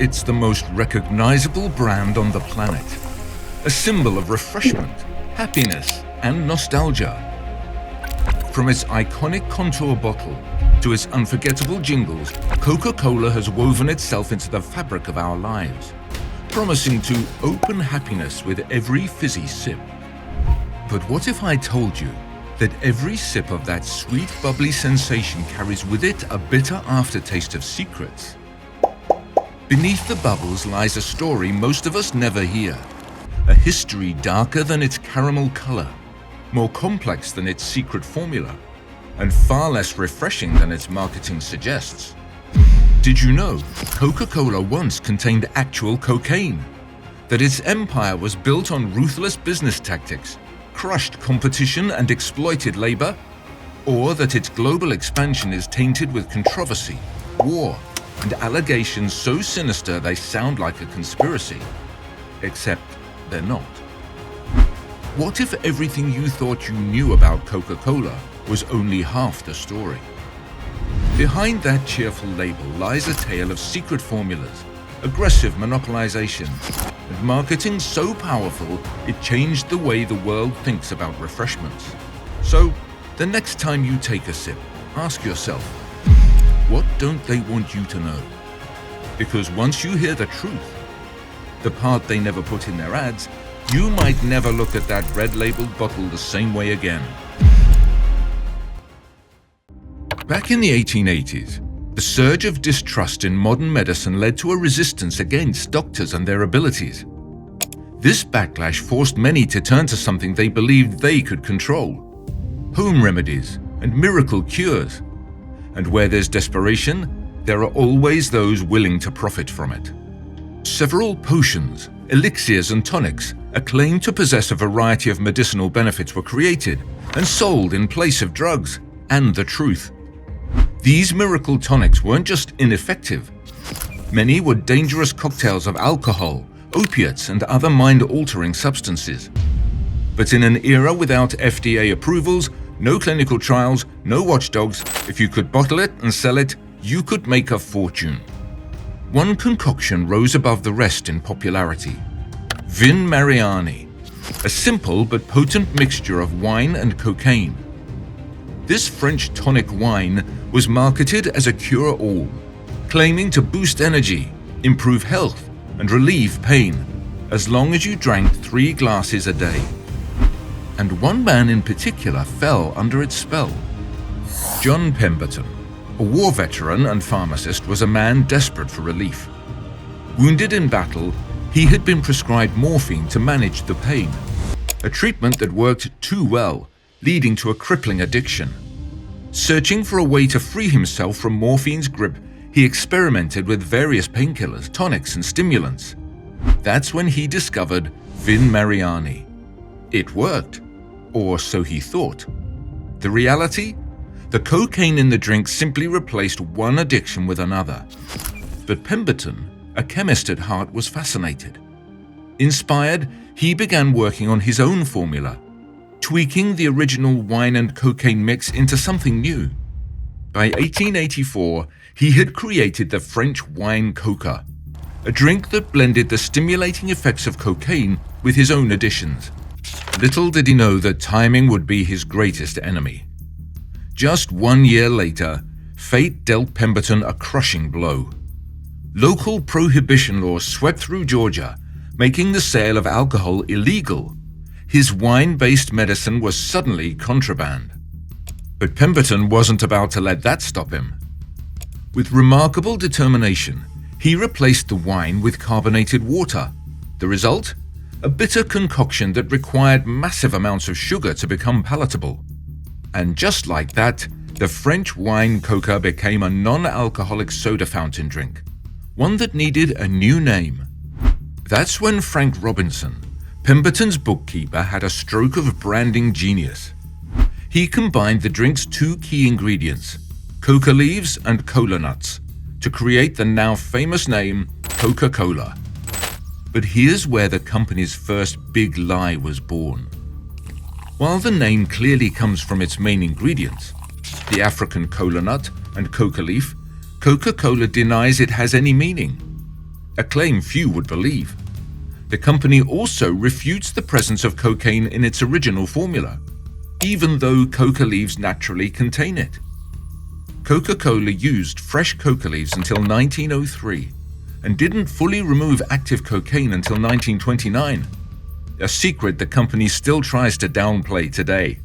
It's the most recognizable brand on the planet. A symbol of refreshment, happiness, and nostalgia. From its iconic contour bottle to its unforgettable jingles, Coca-Cola has woven itself into the fabric of our lives, promising to open happiness with every fizzy sip. But what if I told you that every sip of that sweet, bubbly sensation carries with it a bitter aftertaste of secrets? Beneath the bubbles lies a story most of us never hear. A history darker than its caramel color, more complex than its secret formula, and far less refreshing than its marketing suggests. Did you know Coca-Cola once contained actual cocaine? That its empire was built on ruthless business tactics, crushed competition and exploited labor? Or that its global expansion is tainted with controversy, war, and allegations so sinister they sound like a conspiracy? Except they're not. What if everything you thought you knew about Coca-Cola was only half the story? Behind that cheerful label lies a tale of secret formulas, aggressive monopolization, and marketing so powerful it changed the way the world thinks about refreshments. So, the next time you take a sip, ask yourself, what don't they want you to know? Because once you hear the truth, the part they never put in their ads, you might never look at that red-labeled bottle the same way again. Back in the 1880s, the surge of distrust in modern medicine led to a resistance against doctors and their abilities. This backlash forced many to turn to something they believed they could control: home remedies and miracle cures. And where there's desperation, there are always those willing to profit from it. Several potions, elixirs, and tonics acclaimed to possess a variety of medicinal benefits were created and sold in place of drugs and the truth. These miracle tonics weren't just ineffective. Many were dangerous cocktails of alcohol, opiates, and other mind-altering substances. But in an era without FDA approvals, no clinical trials, no watchdogs, if you could bottle it and sell it, you could make a fortune. One concoction rose above the rest in popularity: Vin Mariani, a simple but potent mixture of wine and cocaine. This French tonic wine was marketed as a cure-all, claiming to boost energy, improve health, and relieve pain, as long as you drank 3 glasses a day. And one man in particular fell under its spell. John Pemberton, a war veteran and pharmacist, was a man desperate for relief. Wounded in battle, he had been prescribed morphine to manage the pain, a treatment that worked too well, leading to a crippling addiction. Searching for a way to free himself from morphine's grip, he experimented with various painkillers, tonics, and stimulants. That's when he discovered Vin Mariani. It worked, or so he thought. The reality? The cocaine in the drink simply replaced one addiction with another. But Pemberton, a chemist at heart, was fascinated. Inspired, he began working on his own formula, tweaking the original wine and cocaine mix into something new. By 1884, he had created the French wine Coca, a drink that blended the stimulating effects of cocaine with his own additions. Little did he know that timing would be his greatest enemy. Just 1 year later, fate dealt Pemberton a crushing blow. Local prohibition laws swept through Georgia, making the sale of alcohol illegal. His wine-based medicine was suddenly contraband. But Pemberton wasn't about to let that stop him. With remarkable determination, he replaced the wine with carbonated water. The result? A bitter concoction that required massive amounts of sugar to become palatable. And just like that, the French wine Coca became a non-alcoholic soda fountain drink, one that needed a new name. That's when Frank Robinson, Pemberton's bookkeeper, had a stroke of branding genius. He combined the drink's 2 key ingredients, coca leaves and cola nuts, to create the now famous name Coca-Cola. But here's where the company's first big lie was born. While the name clearly comes from its main ingredients, the African cola nut and coca leaf, Coca-Cola denies it has any meaning. a claim few would believe. The company also refutes the presence of cocaine in its original formula, even though coca leaves naturally contain it. Coca-Cola used fresh coca leaves until 1903 and didn't fully remove active cocaine until 1929, a secret the company still tries to downplay today.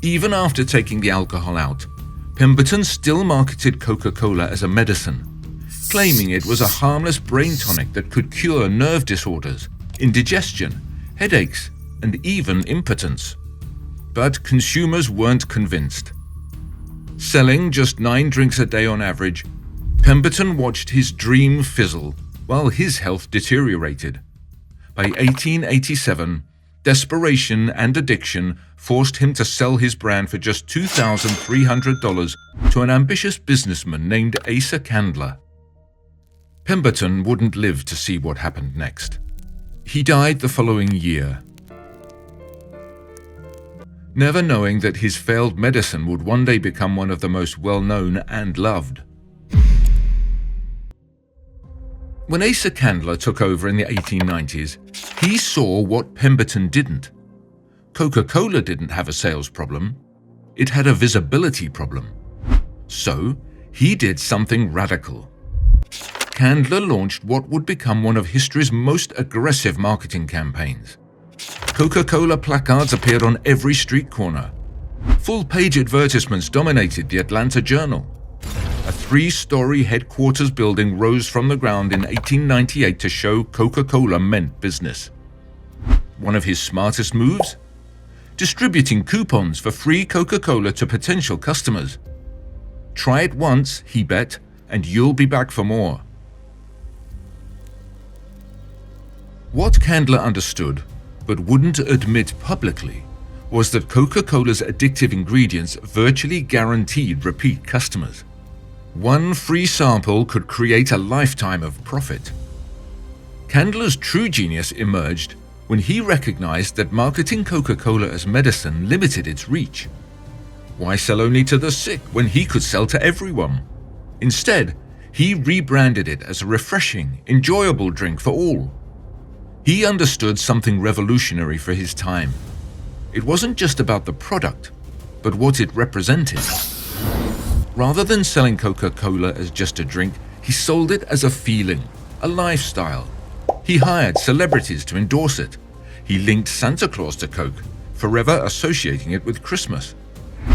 Even after taking the alcohol out, Pemberton still marketed Coca-Cola as a medicine, claiming it was a harmless brain tonic that could cure nerve disorders, indigestion, headaches, and even impotence. But consumers weren't convinced. Selling just 9 drinks a day on average, Pemberton watched his dream fizzle while his health deteriorated. By 1887, desperation and addiction forced him to sell his brand for just $2,300 to an ambitious businessman named Asa Candler. Pemberton wouldn't live to see what happened next. He died the following year, never knowing that his failed medicine would one day become one of the most well-known and loved. When Asa Candler took over in the 1890s, he saw what Pemberton didn't. Coca-Cola didn't have a sales problem. It had a visibility problem. So, he did something radical. Candler launched what would become one of history's most aggressive marketing campaigns. Coca-Cola placards appeared on every street corner. Full-page advertisements dominated the Atlanta Journal. A 3-story headquarters building rose from the ground in 1898 to show Coca-Cola meant business. One of his smartest moves? Distributing coupons for free Coca-Cola to potential customers. Try it once, he bet, and you'll be back for more. What Candler understood, but wouldn't admit publicly, was that Coca-Cola's addictive ingredients virtually guaranteed repeat customers. One free sample could create a lifetime of profit. Candler's true genius emerged when he recognized that marketing Coca-Cola as medicine limited its reach. Why sell only to the sick when he could sell to everyone? Instead, he rebranded it as a refreshing, enjoyable drink for all. He understood something revolutionary for his time. It wasn't just about the product, but what it represented. Rather than selling Coca-Cola as just a drink, he sold it as a feeling, a lifestyle. He hired celebrities to endorse it. He linked Santa Claus to Coke, forever associating it with Christmas.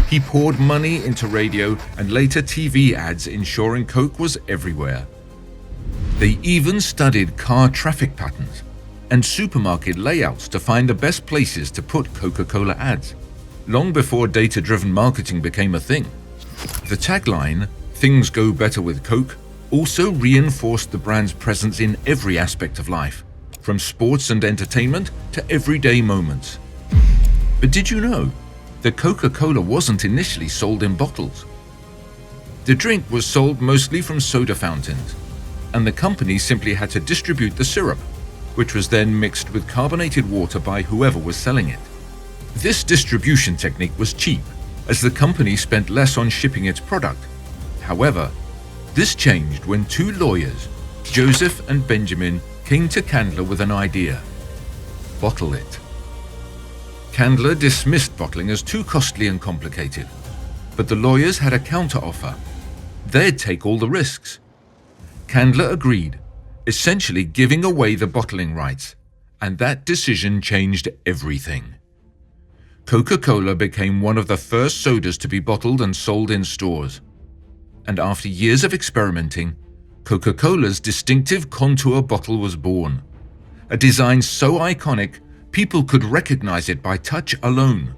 He poured money into radio and later TV ads, ensuring Coke was everywhere. They even studied car traffic patterns and supermarket layouts to find the best places to put Coca-Cola ads, long before data-driven marketing became a thing. The tagline, "Things go better with Coke," also reinforced the brand's presence in every aspect of life, from sports and entertainment to everyday moments. But did you know that Coca-Cola wasn't initially sold in bottles? The drink was sold mostly from soda fountains, and the company simply had to distribute the syrup, which was then mixed with carbonated water by whoever was selling it. This distribution technique was cheap, as the company spent less on shipping its product. However, this changed when 2 lawyers, Joseph and Benjamin, came to Candler with an idea: bottle it. Candler dismissed bottling as too costly and complicated, but the lawyers had a counteroffer. They'd take all the risks. Candler agreed, essentially giving away the bottling rights, and that decision changed everything. Coca-Cola became one of the first sodas to be bottled and sold in stores. And after years of experimenting, Coca-Cola's distinctive contour bottle was born. A design so iconic, people could recognize it by touch alone.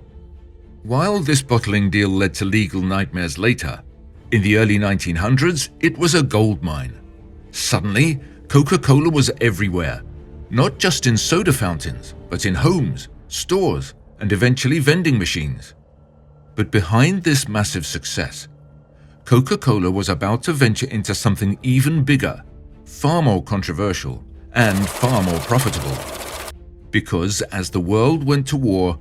While this bottling deal led to legal nightmares later, in the early 1900s, it was a goldmine. Suddenly, Coca-Cola was everywhere, not just in soda fountains, but in homes, stores, and eventually vending machines. But behind this massive success, Coca-Cola was about to venture into something even bigger, far more controversial, and far more profitable. Because as the world went to war,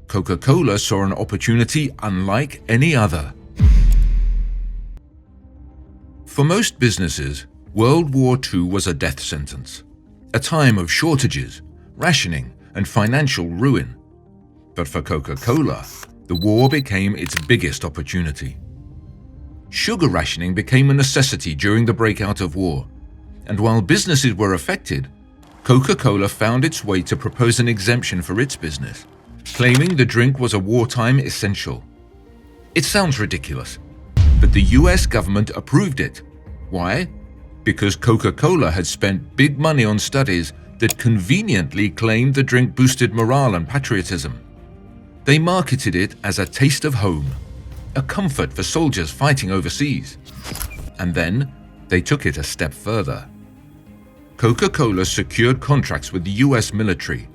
Coca-Cola saw an opportunity unlike any other. For most businesses, World War II was a death sentence, a time of shortages, rationing, and financial ruin. But for Coca-Cola, the war became its biggest opportunity. Sugar rationing became a necessity during the breakout of war, and while businesses were affected, Coca-Cola found its way to propose an exemption for its business, claiming the drink was a wartime essential. It sounds ridiculous, but the US government approved it. Why? Because Coca-Cola had spent big money on studies that conveniently claimed the drink boosted morale and patriotism. They marketed it as a taste of home, a comfort for soldiers fighting overseas. And then they took it a step further. Coca-Cola secured contracts with the US military,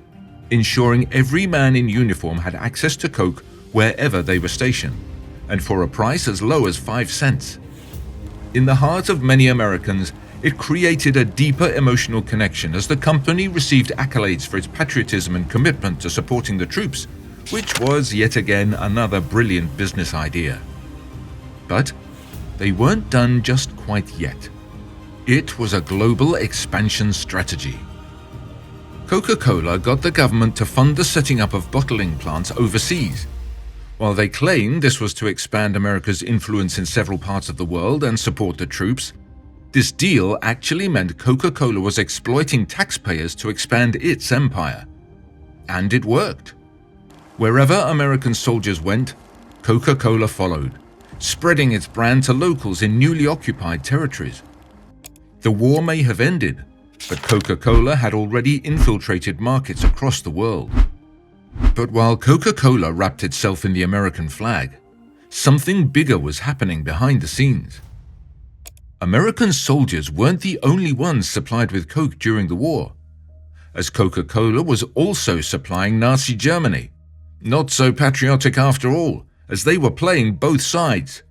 ensuring every man in uniform had access to Coke wherever they were stationed, and for a price as low as 5 cents. In the heart of many Americans, it created a deeper emotional connection as the company received accolades for its patriotism and commitment to supporting the troops, which was yet again another brilliant business idea. But they weren't done just quite yet. It was a global expansion strategy. Coca-Cola got the government to fund the setting up of bottling plants overseas. While they claimed this was to expand America's influence in several parts of the world and support the troops, this deal actually meant Coca-Cola was exploiting taxpayers to expand its empire. And it worked. Wherever American soldiers went, Coca-Cola followed, spreading its brand to locals in newly occupied territories. The war may have ended, but Coca-Cola had already infiltrated markets across the world. But while Coca-Cola wrapped itself in the American flag, something bigger was happening behind the scenes. American soldiers weren't the only ones supplied with Coke during the war, as Coca-Cola was also supplying Nazi Germany. Not so patriotic after all, as they were playing both sides.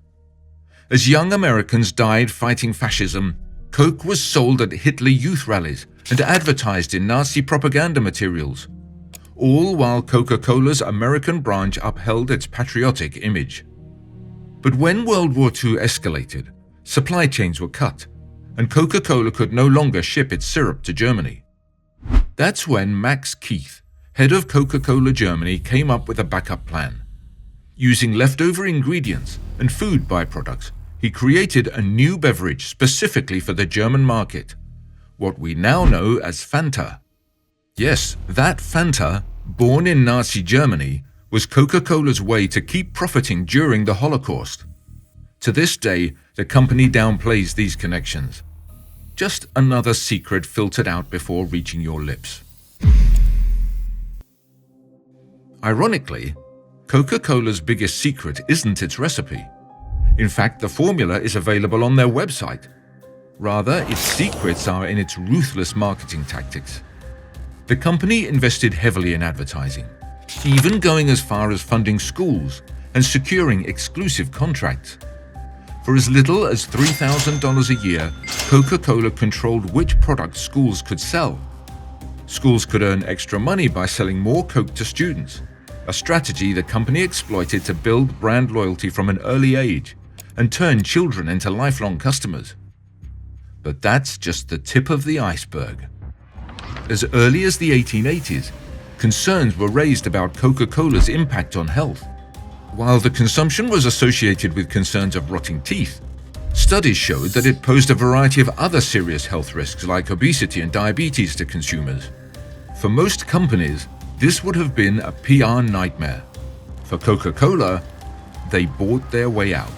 As young Americans died fighting fascism, Coke was sold at Hitler youth rallies and advertised in Nazi propaganda materials, all while Coca-Cola's American branch upheld its patriotic image. But when World War II escalated, supply chains were cut, and Coca-Cola could no longer ship its syrup to Germany. That's when Max Keith, head of Coca-Cola Germany, came up with a backup plan. Using leftover ingredients and food byproducts, he created a new beverage specifically for the German market, what we now know as Fanta. Yes, that Fanta, born in Nazi Germany, was Coca-Cola's way to keep profiting during the Holocaust. To this day, the company downplays these connections. Just another secret filtered out before reaching your lips. Ironically, Coca-Cola's biggest secret isn't its recipe. In fact, the formula is available on their website. Rather, its secrets are in its ruthless marketing tactics. The company invested heavily in advertising, even going as far as funding schools and securing exclusive contracts. For as little as $3,000 a year, Coca-Cola controlled which products schools could sell. Schools could earn extra money by selling more Coke to students, a strategy the company exploited to build brand loyalty from an early age and turn children into lifelong customers. But that's just the tip of the iceberg. As early as the 1880s, concerns were raised about Coca-Cola's impact on health. While the consumption was associated with concerns of rotting teeth, studies showed that it posed a variety of other serious health risks like obesity and diabetes to consumers. For most companies, this would have been a PR nightmare. For Coca-Cola, they bought their way out.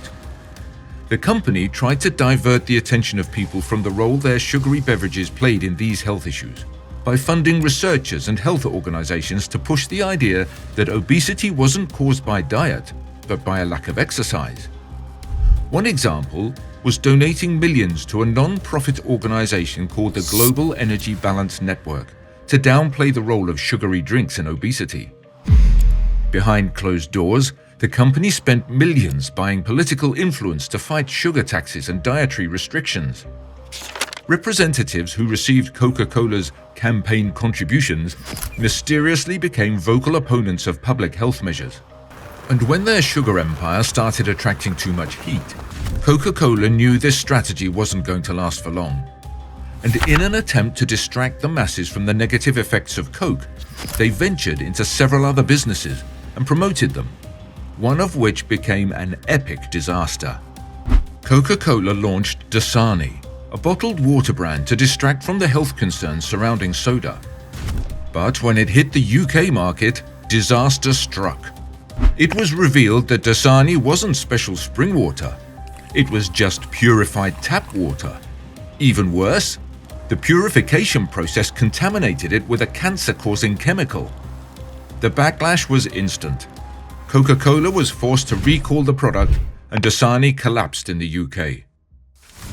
The company tried to divert the attention of people from the role their sugary beverages played in these health issues by funding researchers and health organizations to push the idea that obesity wasn't caused by diet, but by a lack of exercise. One example was donating millions to a non-profit organization called the Global Energy Balance Network to downplay the role of sugary drinks in obesity. Behind closed doors, the company spent millions buying political influence to fight sugar taxes and dietary restrictions. Representatives who received Coca-Cola's campaign contributions mysteriously became vocal opponents of public health measures. And when their sugar empire started attracting too much heat, Coca-Cola knew this strategy wasn't going to last for long. and in an attempt to distract the masses from the negative effects of Coke, they ventured into several other businesses and promoted them, one of which became an epic disaster. Coca-Cola launched Dasani, a bottled water brand to distract from the health concerns surrounding soda. But when it hit the UK market, disaster struck. It was revealed that Dasani wasn't special spring water. It was just purified tap water. Even worse, the purification process contaminated it with a cancer-causing chemical. The backlash was instant. Coca-Cola was forced to recall the product, and Dasani collapsed in the UK.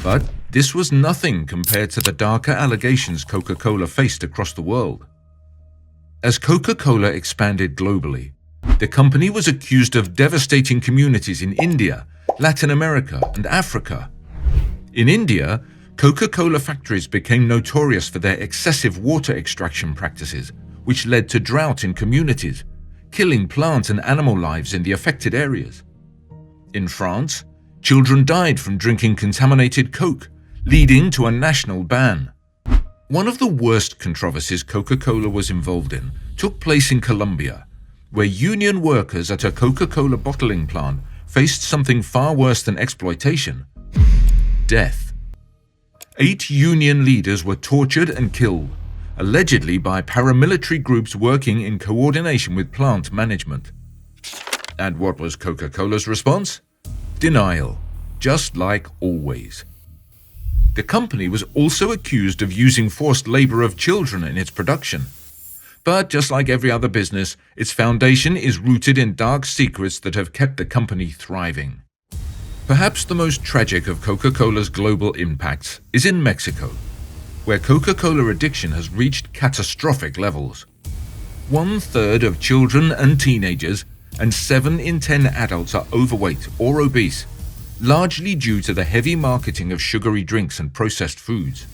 But this was nothing compared to the darker allegations Coca-Cola faced across the world. As Coca-Cola expanded globally, the company was accused of devastating communities in India, Latin America, and Africa. In India, Coca-Cola factories became notorious for their excessive water extraction practices, which led to drought in communities, killing plant and animal lives in the affected areas. In France, children died from drinking contaminated Coke, leading to a national ban. One of the worst controversies Coca-Cola was involved in took place in Colombia, where union workers at a Coca-Cola bottling plant faced something far worse than exploitation: death. 8 union leaders were tortured and killed, allegedly by paramilitary groups working in coordination with plant management. And what was Coca-Cola's response? Denial, just like always. The company was also accused of using forced labor of children in its production. But just like every other business, its foundation is rooted in dark secrets that have kept the company thriving. Perhaps the most tragic of Coca-Cola's global impacts is in Mexico, where Coca-Cola addiction has reached catastrophic levels. 1/3 of children and teenagers and 7 in 10 adults are overweight or obese, largely due to the heavy marketing of sugary drinks and processed foods.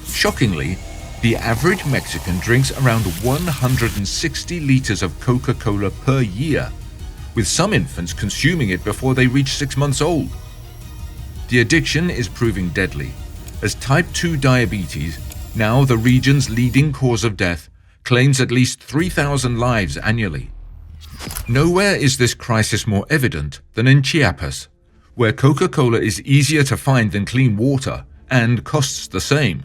Shockingly, the average Mexican drinks around 160 liters of Coca-Cola per year, with some infants consuming it before they reach 6 months old. The addiction is proving deadly, as type 2 diabetes, now the region's leading cause of death, claims at least 3,000 lives annually. Nowhere is this crisis more evident than in Chiapas, where Coca-Cola is easier to find than clean water and costs the same.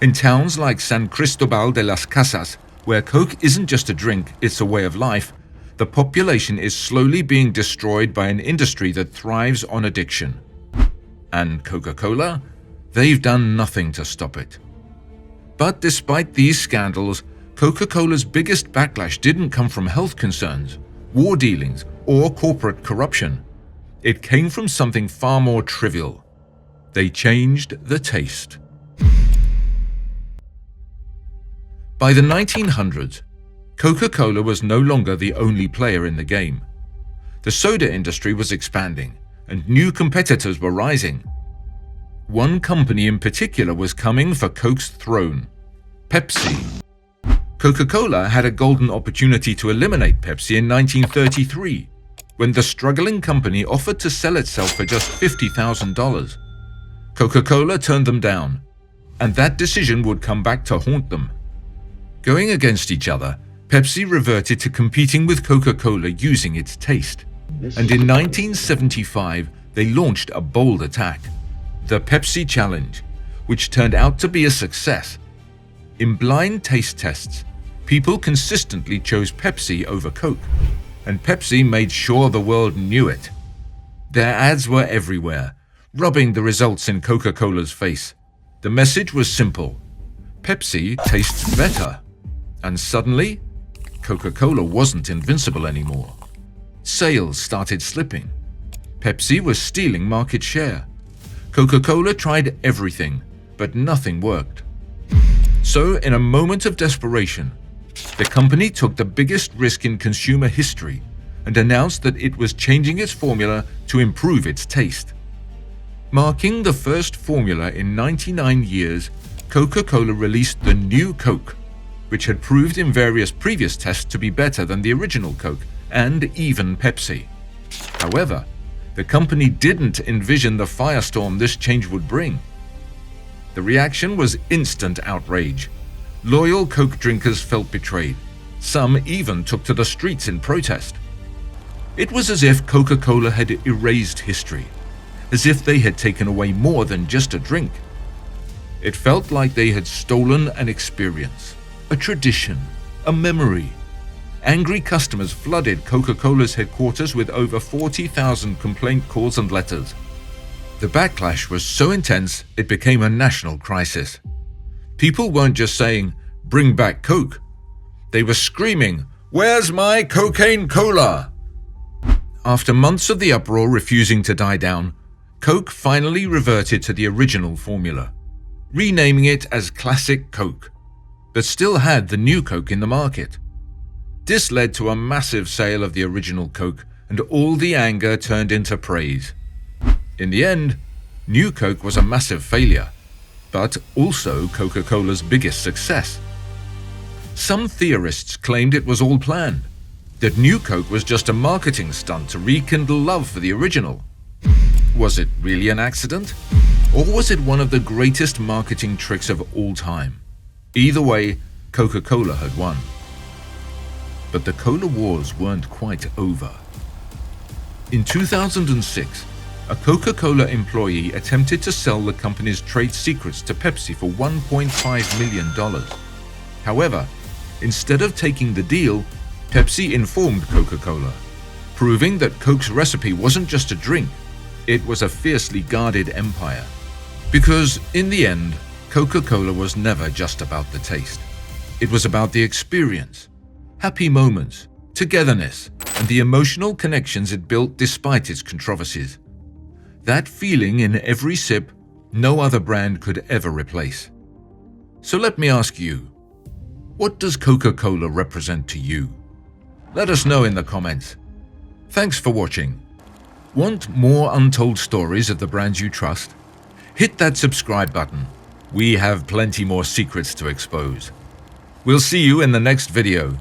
In towns like San Cristobal de las Casas, where Coke isn't just a drink, it's a way of life, the population is slowly being destroyed by an industry that thrives on addiction. And Coca-Cola? They've done nothing to stop it. But despite these scandals, Coca-Cola's biggest backlash didn't come from health concerns, war dealings, or corporate corruption. It came from something far more trivial. They changed the taste. By the 1900s, Coca-Cola was no longer the only player in the game. The soda industry was expanding, and new competitors were rising. One company in particular was coming for Coke's throne: Pepsi. Coca-Cola had a golden opportunity to eliminate Pepsi in 1933, when the struggling company offered to sell itself for just $50,000. Coca-Cola turned them down, and that decision would come back to haunt them. Going against each other, Pepsi reverted to competing with Coca-Cola using its taste. And in 1975, they launched a bold attack: the Pepsi Challenge, which turned out to be a success. In blind taste tests, people consistently chose Pepsi over Coke, and Pepsi made sure the world knew it. Their ads were everywhere, rubbing the results in Coca-Cola's face. The message was simple: Pepsi tastes better. And suddenly, Coca-Cola wasn't invincible anymore. Sales started slipping. Pepsi was stealing market share. Coca-Cola tried everything, but nothing worked. So, in a moment of desperation, the company took the biggest risk in consumer history and announced that it was changing its formula to improve its taste. Marking the first formula in 99 years, Coca-Cola released the new Coke, which had proved in various previous tests to be better than the original Coke and even Pepsi. However, the company didn't envision the firestorm this change would bring. The reaction was instant outrage. Loyal Coke drinkers felt betrayed. Some even took to the streets in protest. It was as if Coca-Cola had erased history, as if they had taken away more than just a drink. It felt like they had stolen an experience, a tradition, a memory. Angry customers flooded Coca-Cola's headquarters with over 40,000 complaint calls and letters. The backlash was so intense it became a national crisis. People weren't just saying, "Bring back Coke." They were screaming, "Where's my cocaine cola?" After months of the uproar refusing to die down, Coke finally reverted to the original formula, renaming it as Classic Coke, but still had the new Coke in the market. This led to a massive sale of the original Coke, and all the anger turned into praise. In the end, New Coke was a massive failure, but also Coca-Cola's biggest success. Some theorists claimed it was all planned, that New Coke was just a marketing stunt to rekindle love for the original. Was it really an accident? Or was it one of the greatest marketing tricks of all time? Either way, Coca-Cola had won. But the cola wars weren't quite over. In 2006, a Coca-Cola employee attempted to sell the company's trade secrets to Pepsi for $1.5 million. However, instead of taking the deal, Pepsi informed Coca-Cola, proving that Coke's recipe wasn't just a drink, it was a fiercely guarded empire. Because in the end, Coca-Cola was never just about the taste. It was about the experience, happy moments, togetherness, and the emotional connections it built despite its controversies. That feeling in every sip, no other brand could ever replace. So let me ask you, what does Coca-Cola represent to you? Let us know in the comments. Thanks for watching. Want more untold stories of the brands you trust? Hit that subscribe button. We have plenty more secrets to expose. We'll see you in the next video.